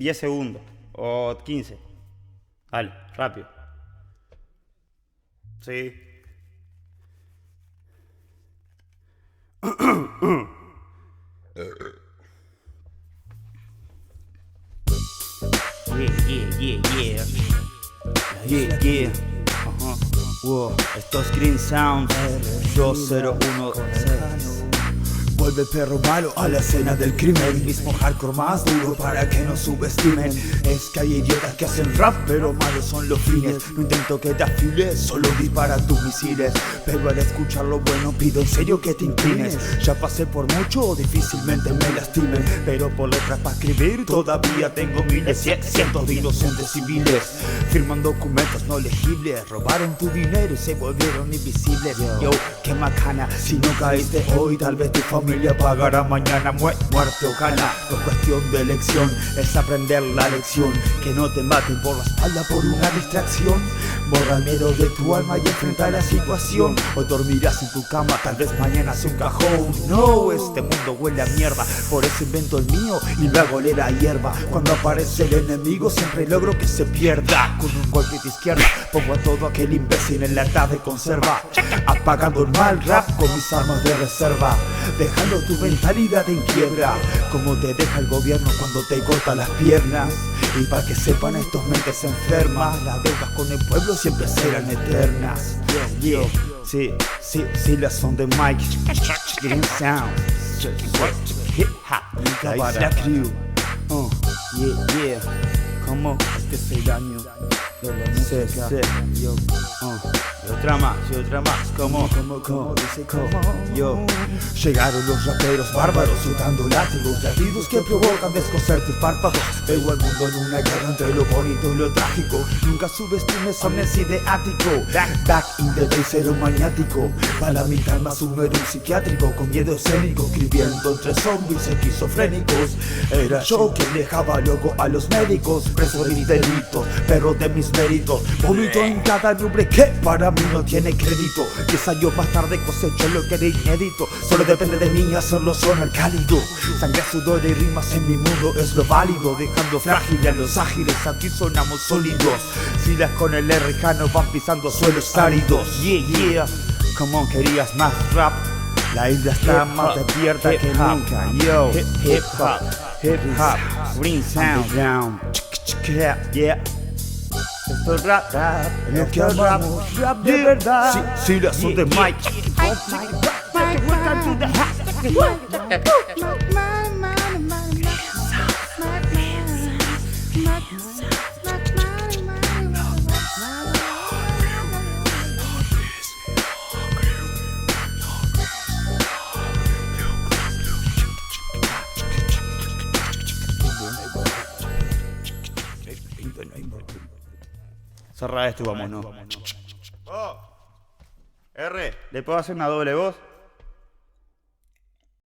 10 segundos o 15. Dale, rápido. Sí. Yeah. Wow. Esto es Green Sound 2016. Vuelve perro malo a la escena del crimen. Mismo hardcore más duro para que no subestimen. Es que hay idiotas que hacen rap pero malos son los fines. No intento que te afiles, solo dispara tus misiles. Pero al escuchar lo bueno pido en serio que te inclines. Ya pasé por mucho, difícilmente me lastimen. Pero por letras para escribir todavía tengo miles, cientos de inocentes civiles. Firman documentos no legibles. Robaron tu dinero y se volvieron invisibles. Yo, qué macana, si no caíste hoy tal vez tu familia pagará mañana muerte o gana. No es cuestión de elección, es aprender la lección. Que no te maten por la espalda por una distracción. Borra el miedo de tu alma y enfrenta la situación. Hoy dormirás en tu cama, tal vez mañana sea un cajón. No, este mundo huele a mierda, por eso invento el mío y lo hago oler a hierba. Cuando aparece el enemigo siempre logro que se pierda. Con un golpe de izquierda pongo a todo aquel imbécil en lata de conserva. Apagando el mal rap con mis armas de reserva. Dejando tu mentalidad en quiebra, como te deja el gobierno cuando te corta las piernas. Y para que sepan estos mentes enfermas, las deudas con el pueblo siempre serán eternas. Yeah. Sí, las son de Mike Green Sound Hip Hop, la Isla Crew. Yeah. ¿Cómo? Este es el año de la música. Yo. Y otra más. ¿Cómo? Dice cómo. Yo. Llegaron los raperos bárbaros usando látigos, latidos que provocan descoser tus párpados. Veo al mundo en una guerra entre lo bonito y lo trágico. Nunca subestimes a un ideático. Back in the days era un maniático. Para la mitad más uno era un psiquiátrico con miedo escénico, escribiendo entre zombies esquizofrénicos. Era yo quien dejaba loco a los médicos. Preso de mis delitos, perro de mis méritos. Vomito en cada nube que para mí no tiene crédito. 10 años más tarde cosecho lo que era inédito. Solo depende de mí hacerlo sonar cálido. Sangre, sudor y rimas en mi mundo es lo válido. Dejando frágil a los ágiles, aquí sonamos sólidos. Silas con el R-Jano van pisando suelos áridos. Yeah. Come on, querías más rap. La isla está más despierta que nunca. Yo, hip hop, Green Sound. Yeah. Esto es rap. lo que amamos, rap de verdad. Sí, las son de Mike. Cerra esto y vámonos. R, ¿le puedo hacer una doble voz?